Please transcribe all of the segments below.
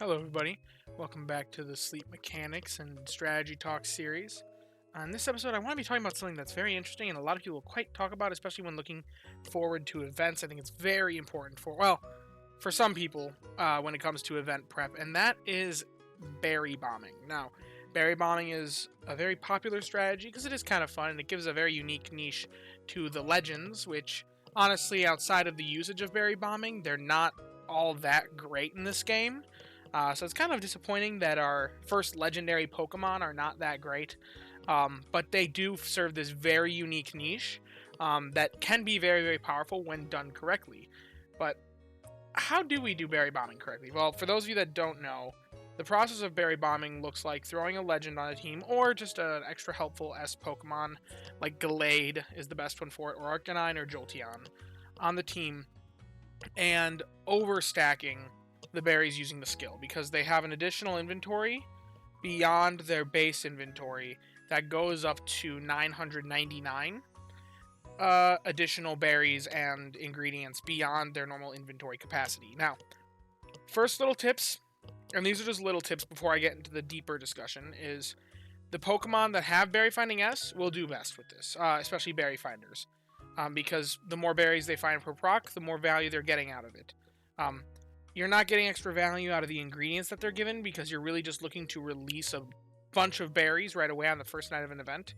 Hello, everybody. Welcome back to the Sleep Mechanics and Strategy Talk series. On this episode, I want to be talking about something that's very interesting and a lot of people quite talk about, especially when looking forward to events. I think it's very important for some people when it comes to event prep, and that is berry bombing. Now, berry bombing is a very popular strategy because it is kind of fun and it gives a very unique niche to the legends, which honestly, outside of the usage of berry bombing, they're not all that great in this game. So it's kind of disappointing that our first legendary Pokemon are not that great, but they do serve this very unique niche that can be very, very powerful when done correctly. But how do we do berry bombing correctly? Well, for those of you that don't know, the process of berry bombing looks like throwing a legend on a team or just an extra helpful S Pokemon, like Gallade is the best one for it, or Arcanine or Jolteon, on the team, and overstacking the berries using the skill because they have an additional inventory beyond their base inventory that goes up to 999 additional berries and ingredients beyond their normal inventory capacity. Now, first little tips, and these are just little tips before I get into the deeper discussion, is the Pokemon that have Berry Finding S will do best with this, especially Berry Finders, because the more berries they find per proc, the more value they're getting out of it. You're not getting extra value out of the ingredients that they're given because you're really just looking to release a bunch of berries right away on the first night of an event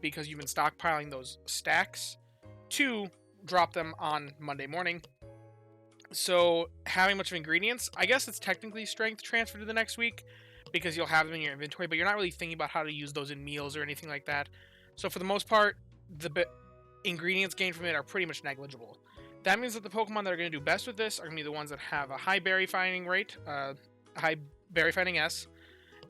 because you've been stockpiling those stacks to drop them on Monday morning. So having much of ingredients, I guess it's technically strength transfer to the next week because you'll have them in your inventory, but you're not really thinking about how to use those in meals or anything like that. So for the most part, the ingredients gained from it are pretty much negligible. That means that the Pokemon that are going to do best with this are going to be the ones that have a high berry finding rate, high berry finding S,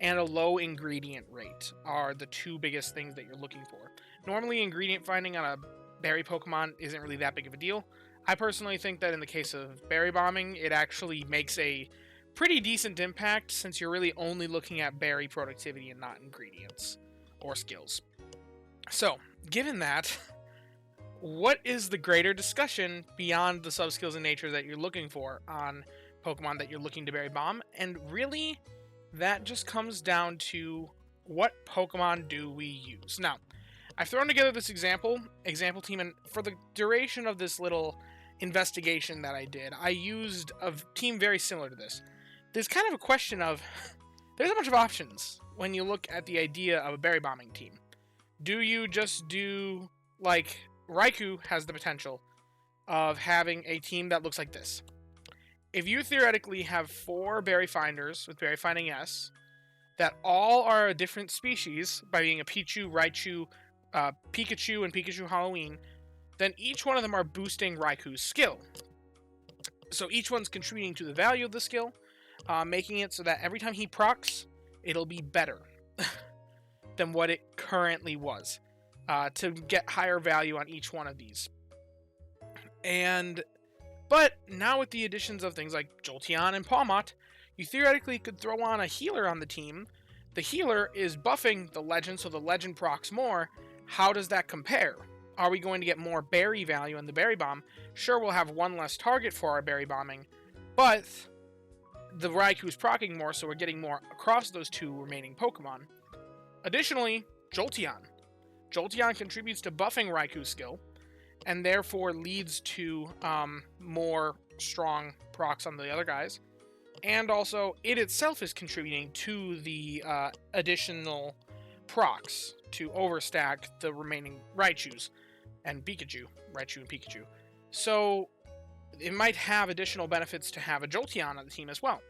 and a low ingredient rate are the two biggest things that you're looking for. Normally, ingredient finding on a berry Pokemon isn't really that big of a deal. I personally think that in the case of berry bombing, it actually makes a pretty decent impact since you're really only looking at berry productivity and not ingredients or skills. So, given that, what is the greater discussion beyond the sub-skills and nature that you're looking for on Pokemon that you're looking to berry bomb? And really, that just comes down to what Pokemon do we use? Now, I've thrown together this example team, and for the duration of this little investigation that I did, I used a team very similar to this. There's kind of a question of, there's a bunch of options when you look at the idea of a berry bombing team. Do you just do, like, Raikou has the potential of having a team that looks like this. If you theoretically have 4 berry finders with berry finding S that all are a different species by being a Pichu, Raichu, Pikachu, and Pikachu Halloween, then each one of them are boosting Raikou's skill. So each one's contributing to the value of the skill, making it so that every time he procs, it'll be better than what it currently was. To get higher value on each one of these. But now with the additions of things like Jolteon and Pawmot, you theoretically could throw on a healer on the team. The healer is buffing the legend, so the legend procs more. How does that compare? Are we going to get more berry value in the berry bomb? Sure, we'll have one less target for our berry bombing, but the Raikou is proccing more, so we're getting more across those two remaining Pokemon. Additionally, Jolteon. Jolteon contributes to buffing Raikou's skill, and therefore leads to more strong procs on the other guys. And also, it itself is contributing to the additional procs to overstack the remaining Raichu and Pikachu. So, it might have additional benefits to have a Jolteon on the team as well.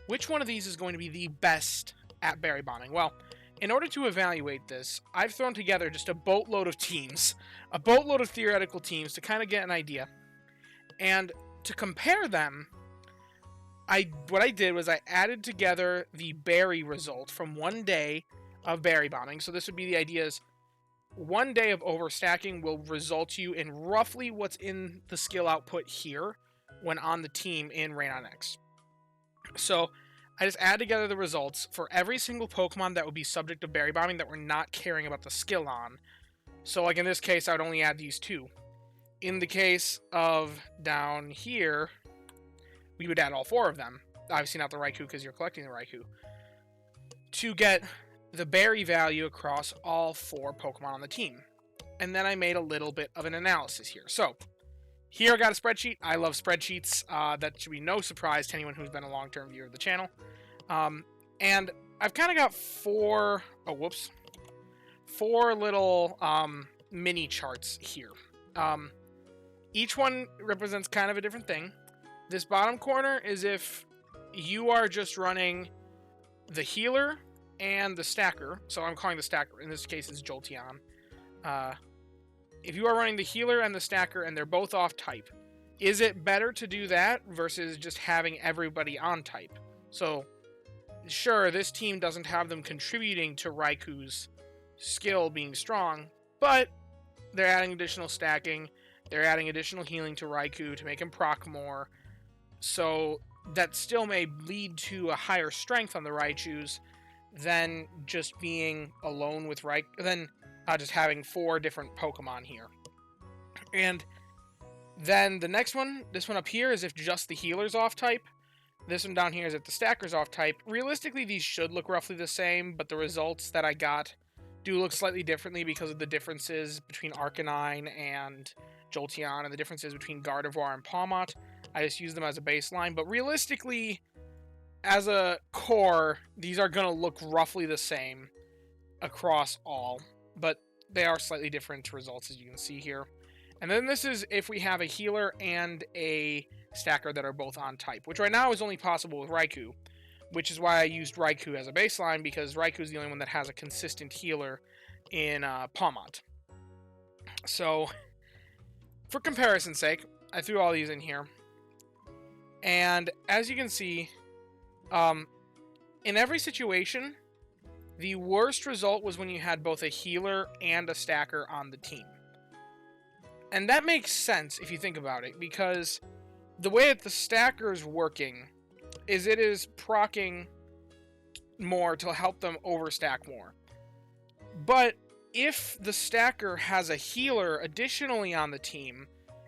Which one of these is going to be the best at berry bombing? Well, in order to evaluate this, I've thrown together just a boatload of teams, a boatload of theoretical teams to kind of get an idea. And to compare them, what I did was I added together the berry result from one day of berry bombing. So this would be the idea is 1 day of overstacking will result you in roughly what's in the skill output here when on the team in Rain on X. So I just add together the results for every single Pokemon that would be subject to berry bombing that we're not caring about the skill on. So like in this case, I would only add these 2. In the case of down here, we would add all 4 of them. obviously not the Raikou because you're collecting the Raikou, to get the berry value across all 4 Pokemon on the team. And then I made a little bit of an analysis here. So, here I got a spreadsheet. I love spreadsheets. That should be no surprise to anyone who's been a long-term viewer of the channel. And I've kind of got 4 little mini charts here. Each one represents kind of a different thing. This bottom corner is if you are just running the healer and the stacker. So I'm calling the stacker. In this case, it's Jolteon. If you are running the healer and the stacker and they're both off type, is it better to do that versus just having everybody on type? So, sure, this team doesn't have them contributing to Raikou's skill being strong, but they're adding additional stacking, they're adding additional healing to Raikou to make him proc more, so that still may lead to a higher strength on the Raichus than just being alone with just having 4 different Pokemon here. And then the next one, this one up here, is if just the healer's off type. This one down here is if the stacker's off type. Realistically, these should look roughly the same, but the results that I got do look slightly differently because of the differences between Arcanine and Jolteon and the differences between Gardevoir and Pawmot. I just use them as a baseline, but realistically, as a core, these are going to look roughly the same across all, but they are slightly different results, as you can see here. And then this is if we have a healer and a stacker that are both on type, which right now is only possible with Raikou, which is why I used Raikou as a baseline, because Raikou is the only one that has a consistent healer in Pawmot. So, for comparison's sake, I threw all these in here. And as you can see, in every situation, the worst result was when you had both a healer and a stacker on the team. And that makes sense if you think about it, because the way that the stacker is working is it is proccing more to help them overstack more. But if the stacker has a healer additionally on the team,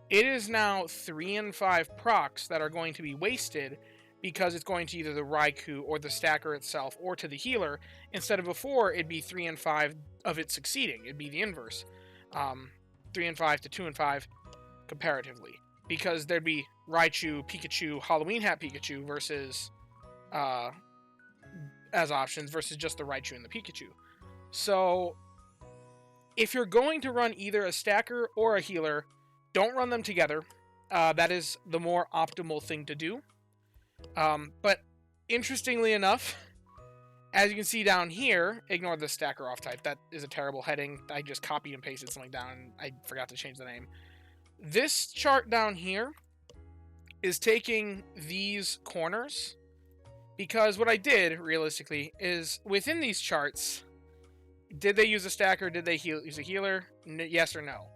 it is now 3 and 5 procs that are going to be wasted because it's going to either the Raikou or the stacker itself or to the healer, instead of before it'd be 3 and 5 of it succeeding. It'd be the inverse. 3 and 5 to 2 and 5 comparatively, because there'd be Raichu, Pikachu, Halloween Hat Pikachu versus as options versus just the Raichu and the Pikachu. So if you're going to run either a stacker or a healer, don't run them together. That is the more optimal thing to do. But interestingly enough, as you can see down here, ignore the stacker off type. That is a terrible heading. I just copied and pasted something down and I forgot to change the name. This chart down here is taking these corners, because what I did realistically is within these charts, did they use a stacker? Did they use a healer? Yes or no?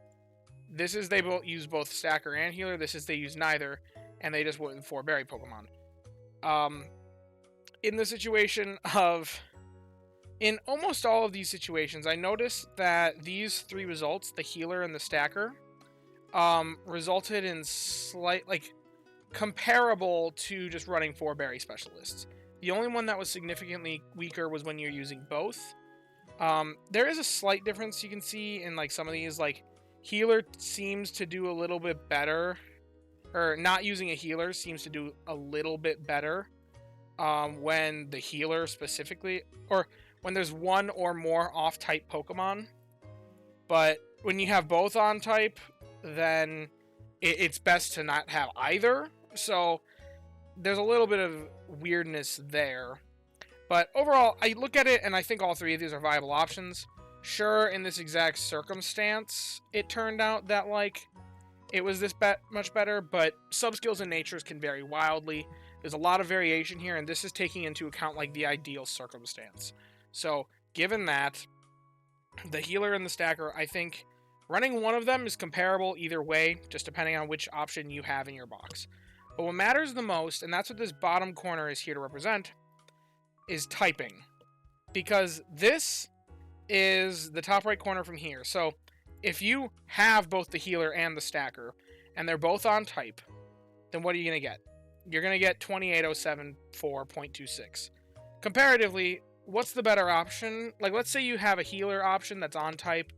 This is they both use both stacker and healer. This is they use neither, and they just went with 4 berry Pokemon. In the situation of, in almost all of these situations, I noticed that these 3 results, the healer and the stacker, resulted in comparable to just running 4 berry specialists. The only one that was significantly weaker was when you're using both. There is a slight difference you can see in some of these, healer seems to do a little bit better, or not using a healer seems to do a little bit better when the healer specifically, or when there's one or more off-type Pokemon. But when you have both on type, then it's best to not have either. So there's a little bit of weirdness there. But overall, I look at it and I think all 3 of these are viable options. Sure, in this exact circumstance, it turned out that, it was this much better, but sub-skills and natures can vary wildly. There's a lot of variation here, and this is taking into account, the ideal circumstance. So, given that, the healer and the stacker, I think running one of them is comparable either way, just depending on which option you have in your box. But what matters the most, and that's what this bottom corner is here to represent, is typing. Because this is the top right corner from here. So if you have both the healer and the stacker, and they're both on type, then what are you going to get? you're going to get 28074.26. Comparatively, what's the better option? Like, let's say you have a healer option that's on type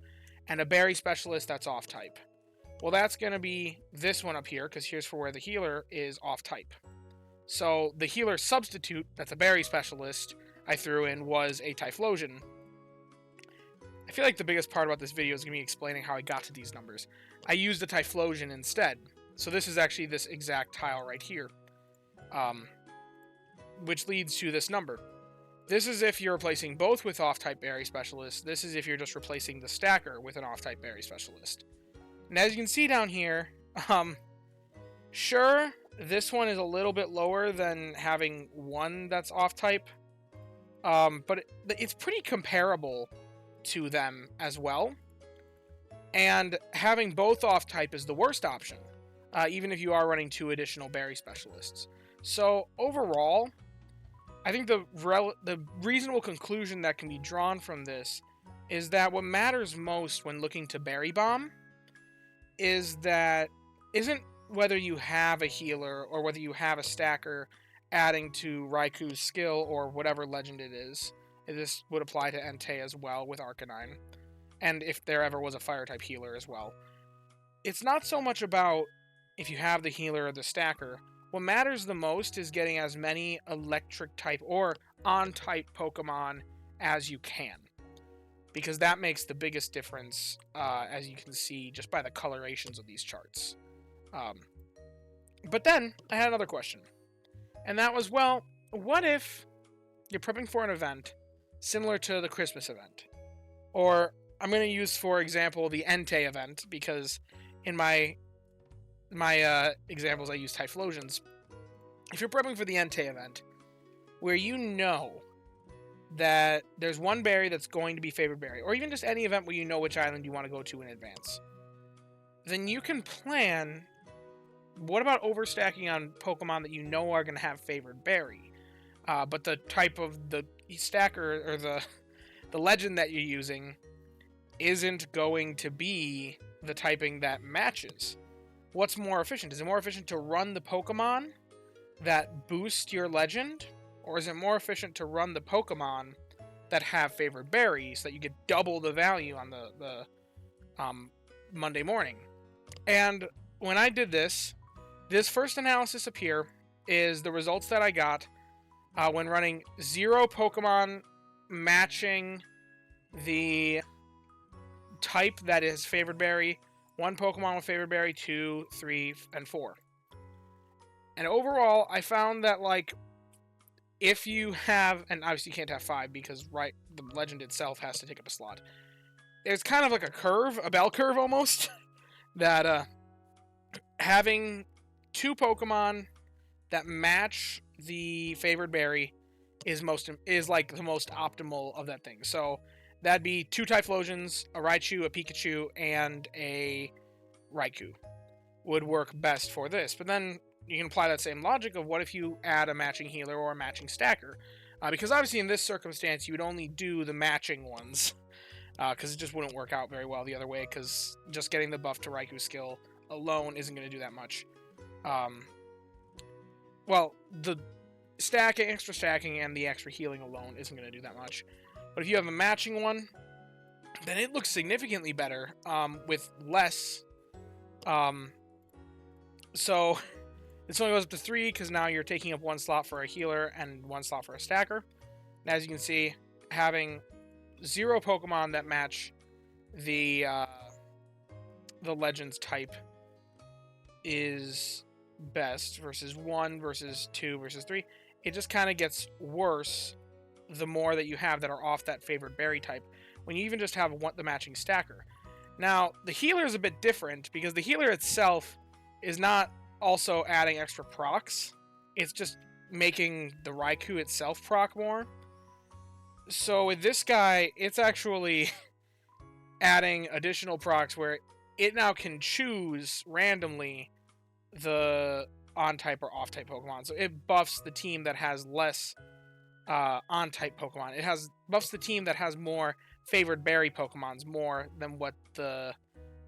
and a berry specialist that's off type. Well, that's going to be this one up here, because here's for where the healer is off type. So the healer substitute, that's a berry specialist, I threw in was a Typhlosion. I feel like the biggest part about this video is going to be explaining how I got to these numbers. I used a Typhlosion instead. So this is actually this exact tile right here, which leads to this number. This is if you're replacing both with off-type berry specialist. This is if you're just replacing the stacker with an off-type berry specialist. And as you can see down here, sure, this one is a little bit lower than having one that's off-type, but it's pretty comparable to them as well. And having both off-type is the worst option, even if you are running 2 additional berry specialists. So overall, I think the reasonable conclusion that can be drawn from this is that what matters most when looking to berry bomb isn't whether you have a healer or whether you have a stacker adding to Raikou's skill or whatever legend it is. This would apply to Entei as well with Arcanine, and if there ever was a fire-type healer as well. It's not so much about if you have the healer or the stacker. What matters the most is getting as many electric-type or on-type Pokemon as you can, because that makes the biggest difference, as you can see just by the colorations of these charts. But then, I had another question, and that was, well, what if you're prepping for an event similar to the Christmas event? Or, I'm going to use, for example, the Entei event, because in my examples I use Typhlosions. If you're prepping for the Entei event, where you know that there's one berry that's going to be favored berry, or even just any event where you know which island you want to go to in advance, then you can plan, what about overstacking on Pokemon that you know are going to have favored berry, but the type of the stacker, or the legend that you're using, isn't going to be the typing that matches. What's more efficient? Is it more efficient to run the Pokemon that boost your legend? Or is it more efficient to run the Pokemon that have favored berries so that you get double the value on the Monday morning? And when I did this first analysis up here is the results that I got when running 0 Pokemon matching the type that is favored berry, 1 Pokemon with favored berry, 2, 3, and 4. And overall, I found that, like, if you have, and obviously you can't have 5 because, right, the legend itself has to take up a slot. There's kind of like a curve, a bell curve almost, that having 2 Pokemon that match the favored berry is like the most optimal of that thing. So that'd be 2 Typhlosions, a Raichu, a Pikachu, and a Raikou would work best for this. But then you can apply that same logic of what if you add a matching healer or a matching stacker? Because obviously in this circumstance, you would only do the matching ones, because it just wouldn't work out very well the other way, because just getting the buff to Raikou skill alone isn't going to do that much. Well, the extra stacking, and the extra healing alone isn't going to do that much. But if you have a matching one, then it looks significantly better, with less. So this only goes up to 3, because now you're taking up 1 slot for a healer and 1 slot for a stacker. And as you can see, having 0 Pokemon that match the Legends type is best, versus 1, versus 2, versus 3. It just kind of gets worse the more that you have that are off that favored berry type, when you even just have the matching stacker. Now, the healer is a bit different, because the healer itself is not also adding extra procs. It's just making the Raikou itself proc more. So with this guy, it's actually adding additional procs where it now can choose randomly the on-type or off-type Pokemon. So it buffs the team that has less on-type Pokemon. It buffs the team that has more favored berry Pokemons more than what the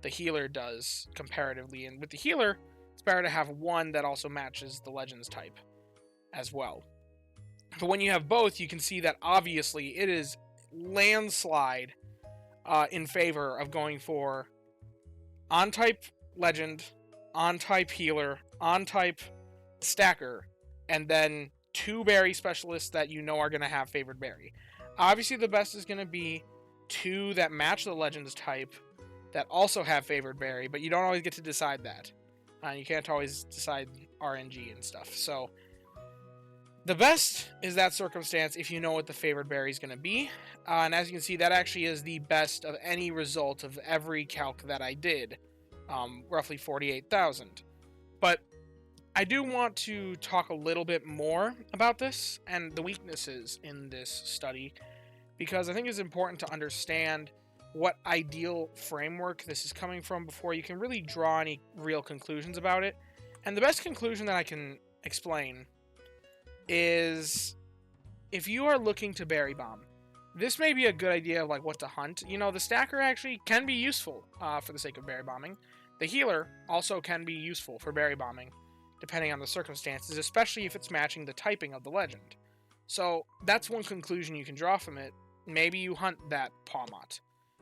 healer does comparatively. And with the healer, it's better to have one that also matches the Legends type as well. But when you have both, you can see that obviously it is landslide in favor of going for on-type Legend, on-type Healer, on-type Stacker, and then 2 Berry specialists that you know are going to have favored Berry. Obviously, the best is going to be 2 that match the Legends type that also have favored Berry, but you don't always get to decide that. You can't always decide RNG and stuff. So the best is that circumstance if you know what the favored berry is going to be. And as you can see, that actually is the best of any result of every calc that I did. Roughly 48,000. But I do want to talk a little bit more about this and the weaknesses in this study, because I think it's important to understand what ideal framework this is coming from before you can really draw any real conclusions about it. And the best conclusion that I can explain is, if you are looking to berry bomb, this may be a good idea of like what to hunt. You know, the stacker actually can be useful for the sake of berry bombing. The healer also can be useful for berry bombing, depending on the circumstances, especially if it's matching the typing of the legend. So that's one conclusion you can draw from it. Maybe you hunt that Pawmot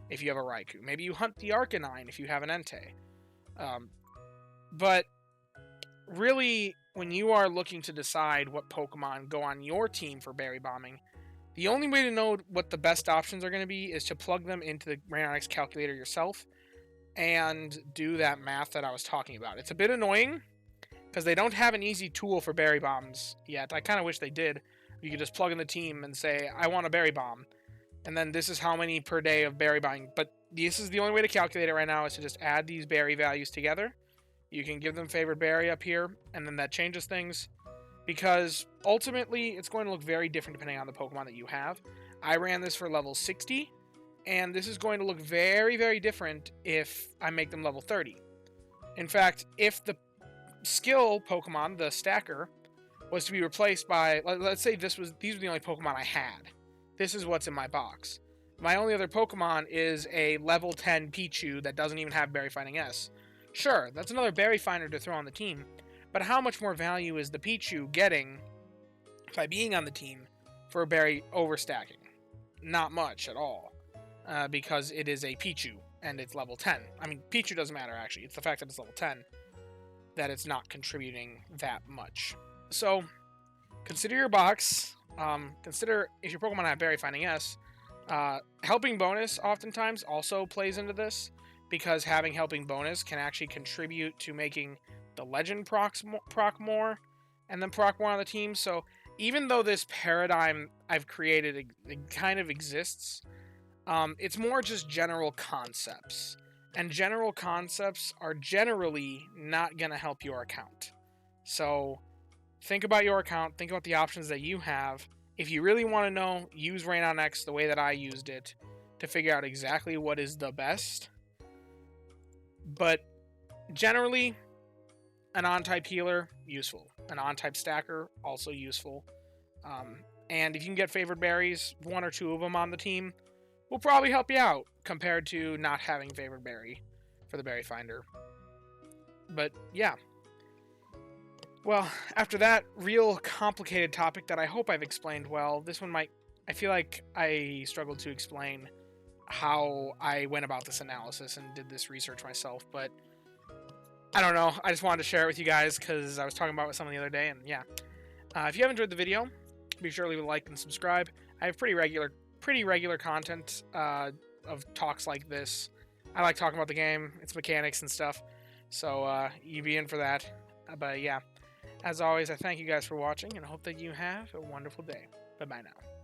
if you have a Raikou. Maybe you hunt the Arcanine if you have an Entei. But really, when you are looking to decide what Pokemon go on your team for berry bombing, the only way to know what the best options are going to be is to plug them into the Rayonix calculator yourself and do that math that I was talking about. It's a bit annoying because they don't have an easy tool for berry bombs yet. I kind of wish they did. You could just plug in the team and say, I want a berry bomb, and then this is how many per day of berry bombing. But this is the only way to calculate it right now, is to just add these berry values together. You can give them favored berry up here, and then that changes things, because ultimately it's going to look very different depending on the Pokemon that you have. I ran this for level 60, and this is going to look very, very different if I make them level 30. In fact, if the skill Pokemon, the Stacker, was to be replaced by, let's say these were the only Pokemon I had. This is what's in my box. My only other Pokemon is a level 10 Pichu that doesn't even have Berry Finding S. Sure, that's another Berry Finder to throw on the team, but how much more value is the Pichu getting by being on the team for a berry overstacking? Not much at all, because it is a Pichu and it's level 10. I mean, Pichu doesn't matter actually, it's the fact that it's level 10 that it's not contributing that much. So, consider your box. Consider if your Pokemon have Berry Finding S. Helping Bonus oftentimes also plays into this, because having Helping Bonus can actually contribute to making the Legend proc more, and then proc more on the team. So even though this paradigm I've created it kind of exists, it's more just general concepts. And general concepts are generally not going to help your account. So think about your account, think about the options that you have. If you really want to know, use Rayonix the way that I used it to figure out exactly what is the best. But generally, an on-type healer, useful. An on-type stacker, also useful. And if you can get favored berries, 1 or 2 of them on the team, will probably help you out compared to not having favored berry for the berry finder. But yeah. Well, after that real complicated topic that I hope I've explained well, this one I feel like I struggled to explain how I went about this analysis and did this research myself, but I don't know. I just wanted to share it with you guys because I was talking about it with someone the other day, and yeah. If you have enjoyed the video, be sure to leave a like and subscribe. I have pretty regular content of talks like this. I like talking about the game, its mechanics and stuff, so you be in for that. But yeah. As always, I thank you guys for watching, and I hope that you have a wonderful day. Bye-bye now.